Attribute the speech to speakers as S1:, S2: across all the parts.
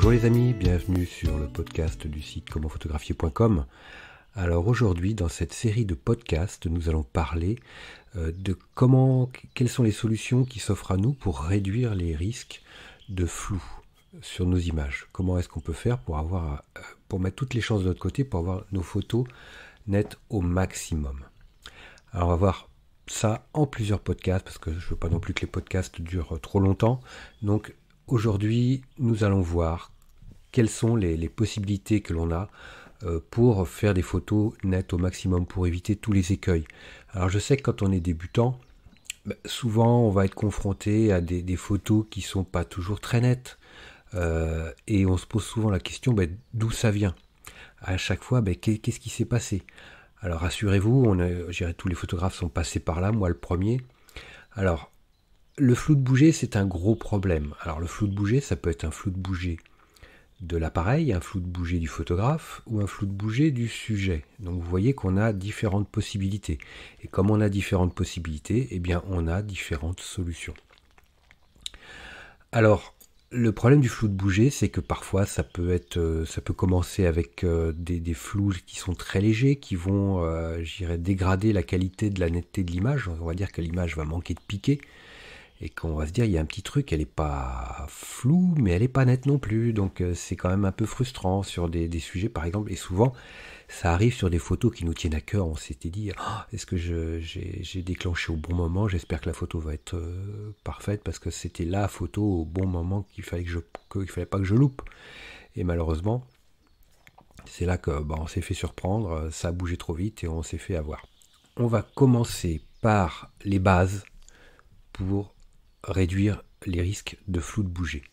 S1: Bonjour les amis, bienvenue sur le podcast du site commentphotographier.com. Alors aujourd'hui, dans cette série de podcasts, nous allons parler de quelles sont les solutions qui s'offrent à nous pour réduire les risques de flou sur nos images. Comment est-ce qu'on peut faire pour mettre toutes les chances de notre côté pour avoir nos photos nettes au maximum. Alors on va voir ça en plusieurs podcasts parce que je ne veux pas non plus que les podcasts durent trop longtemps. Donc aujourd'hui, nous allons voir quelles sont les possibilités que l'on a pour faire des photos nettes au maximum, pour éviter tous les écueils. Alors je sais que quand on est débutant, souvent on va être confronté à des photos qui ne sont pas toujours très nettes. Et on se pose souvent la question d'où ça vient. À chaque fois, qu'est-ce qui s'est passé? Alors rassurez-vous, tous les photographes sont passés par là, moi le premier. Alors, le flou de bouger, c'est un gros problème. Alors le flou de bouger, ça peut être un flou de bouger de l'appareil, un flou de bouger du photographe ou un flou de bouger du sujet. Donc vous voyez qu'on a différentes possibilités. Et comme on a différentes possibilités, eh bien on a différentes solutions. Alors, le problème du flou de bouger, c'est que parfois ça peut commencer avec des flous qui sont très légers, qui vont, dégrader la qualité de la netteté de l'image. On va dire que l'image va manquer de piquer et qu'on va se dire il y a un petit truc, elle n'est pas floue, mais elle n'est pas nette non plus. Donc c'est quand même un peu frustrant sur des sujets par exemple. Et souvent, ça arrive sur des photos qui nous tiennent à cœur. On s'était dit, est-ce que j'ai déclenché au bon moment? J'espère que la photo va être parfaite parce que c'était la photo au bon moment qu'il fallait pas que je loupe. Et malheureusement, c'est là que on s'est fait surprendre, ça a bougé trop vite et on s'est fait avoir. On va commencer par les bases pour réduire les risques de flou de bouger.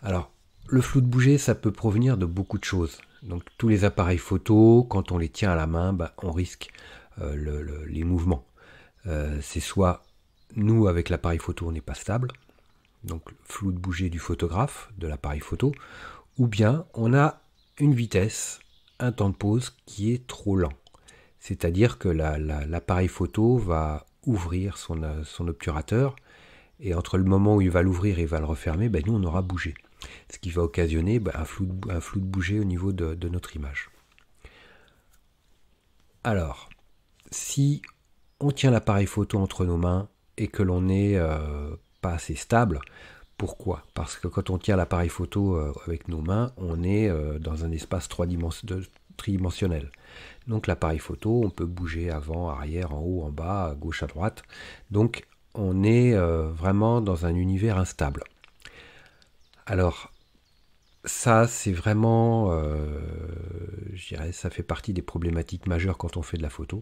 S1: Alors, le flou de bouger, ça peut provenir de beaucoup de choses. Donc tous les appareils photo, quand on les tient à la main, on risque les mouvements. C'est soit nous, avec l'appareil photo, on n'est pas stable, donc le flou de bouger du photographe, de l'appareil photo, ou bien on a une vitesse, un temps de pause qui est trop lent. C'est-à-dire que l'appareil photo va ouvrir son obturateur, et entre le moment où il va l'ouvrir et il va le refermer, nous on aura bougé. Ce qui va occasionner un flou de bouger au niveau de notre image. Alors, si on tient l'appareil photo entre nos mains et que l'on n'est pas assez stable, pourquoi? Parce que quand on tient l'appareil photo avec nos mains, on est dans un espace tridimensionnel. Donc l'appareil photo, on peut bouger avant, arrière, en haut, en bas, à gauche, à droite. Donc on est vraiment dans un univers instable. Alors, ça, c'est vraiment, ça fait partie des problématiques majeures quand on fait de la photo.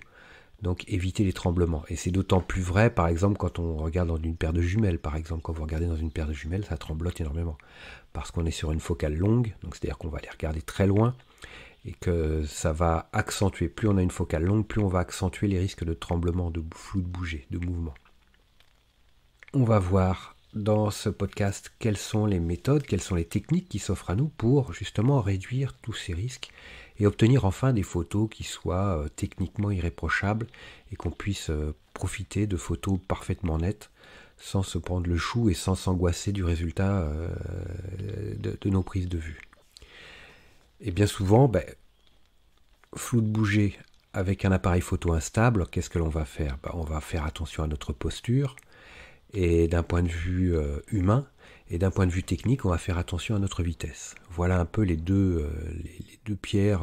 S1: Donc, éviter les tremblements. Et c'est d'autant plus vrai, par exemple, quand on regarde dans une paire de jumelles. Par exemple, quand vous regardez dans une paire de jumelles, ça tremblote énormément. Parce qu'on est sur une focale longue, donc c'est-à-dire qu'on va les regarder très loin, et que ça va accentuer. Plus on a une focale longue, plus on va accentuer les risques de tremblement, de flou de bouger, de mouvement. On va voir dans ce podcast quelles sont les méthodes, quelles sont les techniques qui s'offrent à nous pour justement réduire tous ces risques et obtenir enfin des photos qui soient techniquement irréprochables et qu'on puisse profiter de photos parfaitement nettes sans se prendre le chou et sans s'angoisser du résultat de nos prises de vue. Et bien souvent, flou de bouger avec un appareil photo instable, qu'est-ce que l'on va faire? On va faire attention à notre posture. Et d'un point de vue humain et d'un point de vue technique, on va faire attention à notre vitesse. Voilà un peu les deux pierres,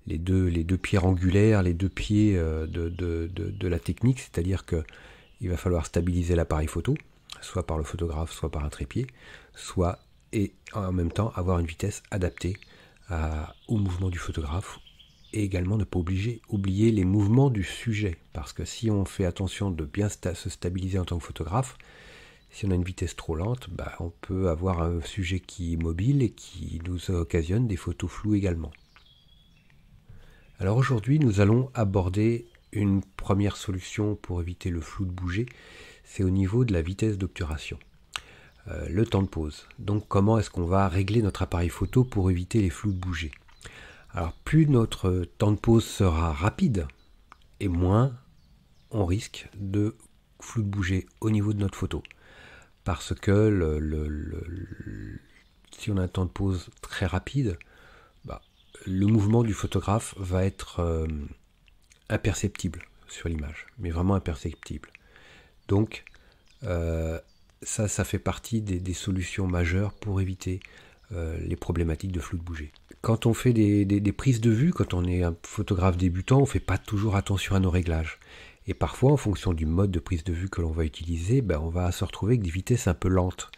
S1: les deux pierres angulaires, les deux pieds de la technique, c'est-à-dire que il va falloir stabiliser l'appareil photo, soit par le photographe, soit par un trépied, et en même temps avoir une vitesse adaptée au mouvement du photographe. Et également ne pas oublier les mouvements du sujet. Parce que si on fait attention de bien se stabiliser en tant que photographe, si on a une vitesse trop lente, on peut avoir un sujet qui est mobile et qui nous occasionne des photos floues également. Alors aujourd'hui, nous allons aborder une première solution pour éviter le flou de bouger. C'est au niveau de la vitesse d'obturation. Le temps de pause. Donc comment est-ce qu'on va régler notre appareil photo pour éviter les flous de bouger? Alors plus notre temps de pause sera rapide, et moins on risque de flou de bouger au niveau de notre photo. Parce que si on a un temps de pause très rapide, bah, le mouvement du photographe va être imperceptible sur l'image, mais vraiment imperceptible. Donc, ça fait partie des solutions majeures pour éviter les problématiques de flou de bouger. Quand on fait des prises de vue, quand on est un photographe débutant, on ne fait pas toujours attention à nos réglages. Et parfois, en fonction du mode de prise de vue que l'on va utiliser, on va se retrouver avec des vitesses un peu lentes.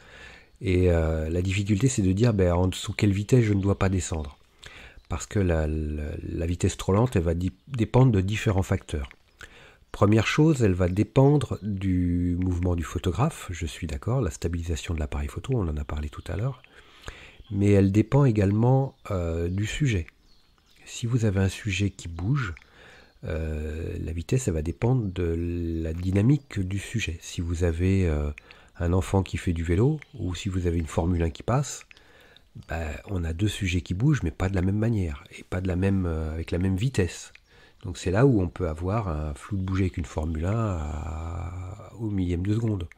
S1: Et la difficulté, c'est de dire en dessous quelle vitesse je ne dois pas descendre. Parce que la vitesse trop lente, elle va dépendre de différents facteurs. Première chose, elle va dépendre du mouvement du photographe, je suis d'accord, la stabilisation de l'appareil photo, on en a parlé tout à l'heure. Mais elle dépend également du sujet. Si vous avez un sujet qui bouge, la vitesse, elle va dépendre de la dynamique du sujet. Si vous avez un enfant qui fait du vélo, ou si vous avez une Formule 1 qui passe, on a deux sujets qui bougent, mais pas de la même manière, et pas de avec la même vitesse. Donc c'est là où on peut avoir un flou de bouger avec une Formule 1 au millième de seconde.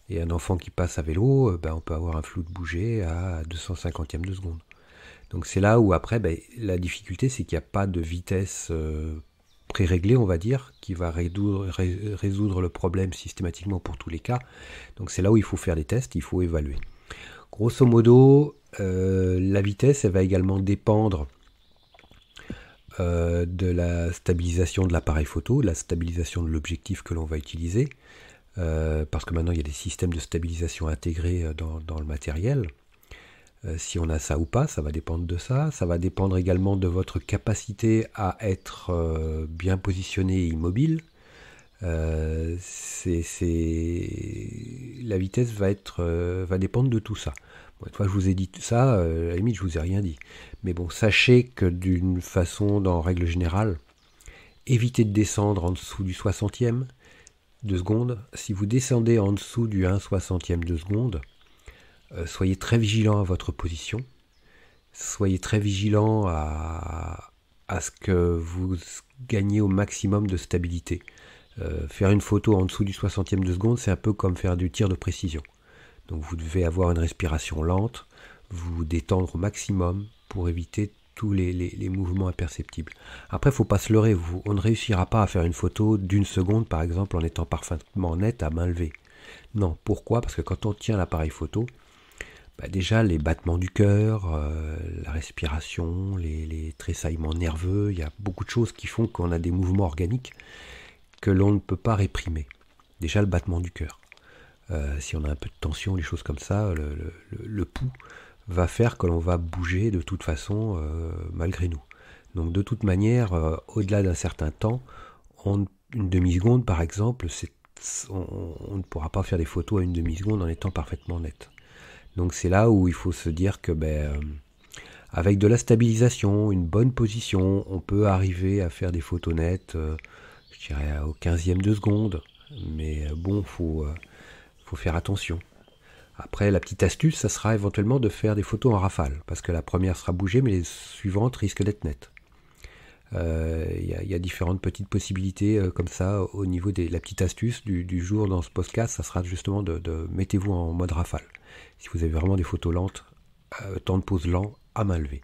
S1: Et un enfant qui passe à vélo, on peut avoir un flou de bouger à 250e de seconde. Donc c'est là où après, la difficulté, c'est qu'il n'y a pas de vitesse pré-réglée, on va dire, qui va résoudre le problème systématiquement pour tous les cas. Donc c'est là où il faut faire des tests, il faut évaluer. Grosso modo, la vitesse, elle va également dépendre de la stabilisation de l'appareil photo, de la stabilisation de l'objectif que l'on va utiliser. Parce que maintenant il y a des systèmes de stabilisation intégrés dans le matériel. Si on a ça ou pas, ça va dépendre de ça. Ça va dépendre également de votre capacité à être bien positionné et immobile. La vitesse va dépendre de tout ça. Bon, une fois que je vous ai dit tout ça, à la limite je vous ai rien dit. Mais bon, sachez que d'une façon, en règle générale, évitez de descendre en dessous du 60e de seconde. Si vous descendez en dessous du 1/60e de seconde, soyez très vigilant à votre position. Soyez très vigilant à ce que vous gagnez au maximum de stabilité. Faire une photo en dessous du 60e de seconde, c'est un peu comme faire du tir de précision. Donc vous devez avoir une respiration lente, vous détendre au maximum pour éviter tous les mouvements imperceptibles. Après, il ne faut pas se leurrer, on ne réussira pas à faire une photo d'une seconde, par exemple, en étant parfaitement net à main levée. Non, pourquoi ? Parce que quand on tient l'appareil photo, déjà les battements du cœur, la respiration, les tressaillements nerveux, il y a beaucoup de choses qui font qu'on a des mouvements organiques que l'on ne peut pas réprimer. Déjà le battement du cœur. Si on a un peu de tension, des choses comme ça, le pouls va faire que l'on va bouger de toute façon malgré nous. Donc de toute manière, au-delà d'un certain temps, une demi-seconde par exemple, on ne pourra pas faire des photos à une demi-seconde en étant parfaitement net. Donc c'est là où il faut se dire que avec de la stabilisation, une bonne position, on peut arriver à faire des photos nettes, je dirais au 15e de seconde. Mais bon, faut faire attention. Après, la petite astuce, ça sera éventuellement de faire des photos en rafale, parce que la première sera bougée, mais les suivantes risquent d'être nettes. Il y a différentes petites possibilités comme ça au niveau de la petite astuce du jour dans ce podcast, ça sera justement de mettez-vous en mode rafale. Si vous avez vraiment des photos lentes, temps de pause lent à main levée.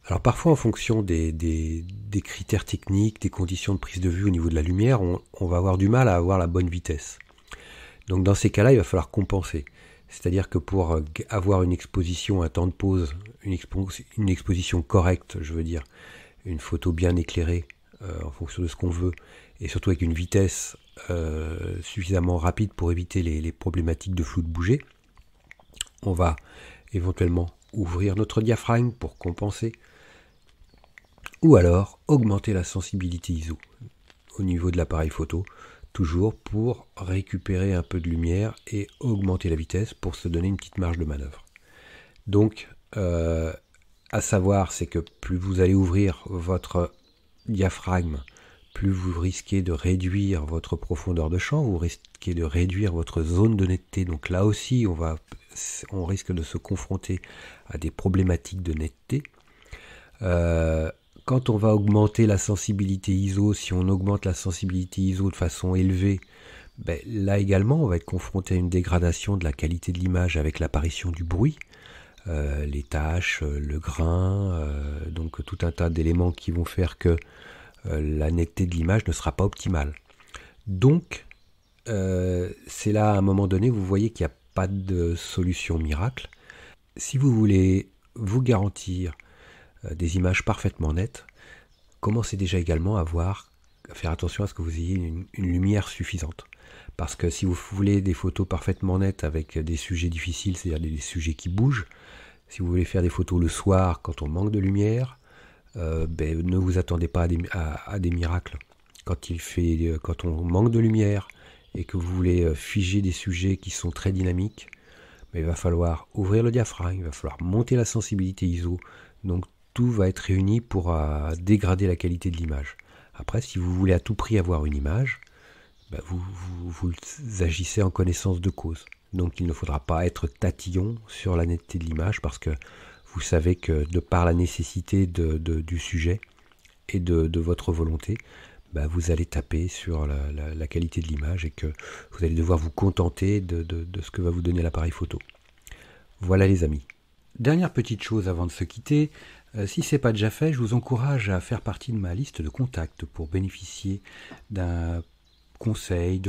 S1: Alors parfois en fonction des critères techniques, des conditions de prise de vue au niveau de la lumière, on va avoir du mal à avoir la bonne vitesse. Donc dans ces cas-là, il va falloir compenser. C'est-à-dire que pour avoir une exposition, un temps de pause, une exposition correcte, je veux dire, une photo bien éclairée en fonction de ce qu'on veut, et surtout avec une vitesse suffisamment rapide pour éviter les problématiques de flou de bouger, on va éventuellement ouvrir notre diaphragme pour compenser, ou alors augmenter la sensibilité ISO au niveau de l'appareil photo, toujours pour récupérer un peu de lumière et augmenter la vitesse pour se donner une petite marge de manœuvre. Donc, à savoir, c'est que plus vous allez ouvrir votre diaphragme, plus vous risquez de réduire votre profondeur de champ, vous risquez de réduire votre zone de netteté. Donc là aussi, on risque de se confronter à des problématiques de netteté. Quand on va augmenter la sensibilité ISO, si on augmente la sensibilité ISO de façon élevée, Là également, on va être confronté à une dégradation de la qualité de l'image avec l'apparition du bruit, les taches, le grain, donc tout un tas d'éléments qui vont faire que la netteté de l'image ne sera pas optimale. Donc, c'est là à un moment donné, vous voyez qu'il n'y a pas de solution miracle. Si vous voulez vous garantir des images parfaitement nettes, commencez déjà également à faire attention à ce que vous ayez une lumière suffisante. Parce que si vous voulez des photos parfaitement nettes avec des sujets difficiles, c'est-à-dire des sujets qui bougent, si vous voulez faire des photos le soir quand on manque de lumière, ne vous attendez pas à des miracles. Quand on manque de lumière et que vous voulez figer des sujets qui sont très dynamiques, il va falloir ouvrir le diaphragme, il va falloir monter la sensibilité ISO. Donc tout va être réuni pour dégrader la qualité de l'image. Après, si vous voulez à tout prix avoir une image, vous agissez en connaissance de cause. Donc il ne faudra pas être tatillon sur la netteté de l'image parce que vous savez que de par la nécessité du sujet et de votre volonté, vous allez taper sur la qualité de l'image et que vous allez devoir vous contenter de ce que va vous donner l'appareil photo. Voilà les amis. Dernière petite chose avant de se quitter, si ce n'est pas déjà fait, je vous encourage à faire partie de ma liste de contacts pour bénéficier de conseils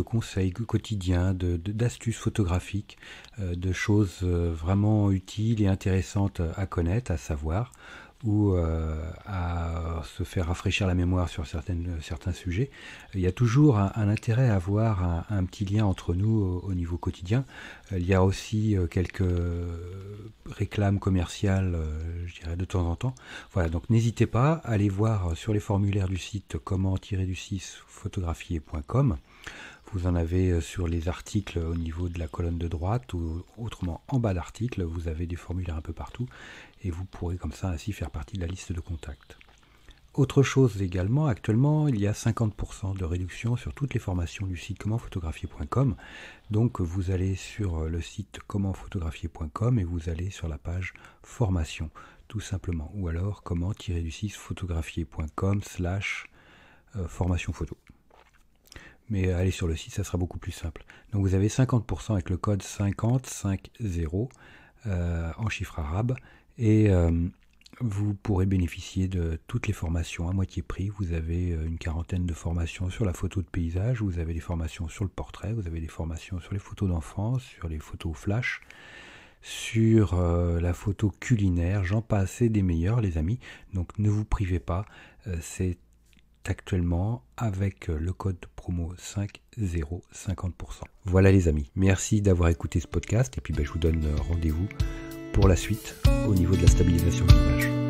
S1: quotidiens, d'astuces photographiques, de choses vraiment utiles et intéressantes à connaître, à savoir, ou à se faire rafraîchir la mémoire sur certains sujets. Il y a toujours un intérêt à avoir un petit lien entre nous au niveau quotidien. Il y a aussi quelques réclames commerciales, je dirais, de temps en temps. Voilà, donc n'hésitez pas à aller voir sur les formulaires du site comment-photographier.com. Vous en avez sur les articles au niveau de la colonne de droite ou autrement en bas d'article, vous avez des formulaires un peu partout et vous pourrez comme ça ainsi faire partie de la liste de contacts. Autre chose également, actuellement il y a 50% de réduction sur toutes les formations du site commentphotographier.com. Donc vous allez sur le site commentphotographier.com et vous allez sur la page formation tout simplement, ou alors comment-photographier.com/formation photo. Mais allez sur le site, ça sera beaucoup plus simple. Donc vous avez 50% avec le code 5050 en chiffre arabe et vous pourrez bénéficier de toutes les formations à moitié prix. Vous avez une quarantaine de formations sur la photo de paysage, vous avez des formations sur le portrait, vous avez des formations sur les photos d'enfance, sur les photos flash, sur la photo culinaire, j'en passe et des meilleurs les amis. Donc ne vous privez pas, c'est actuellement avec le code promo 50 50%. Voilà les amis, merci d'avoir écouté ce podcast et puis je vous donne rendez-vous pour la suite au niveau de la stabilisation de l'image.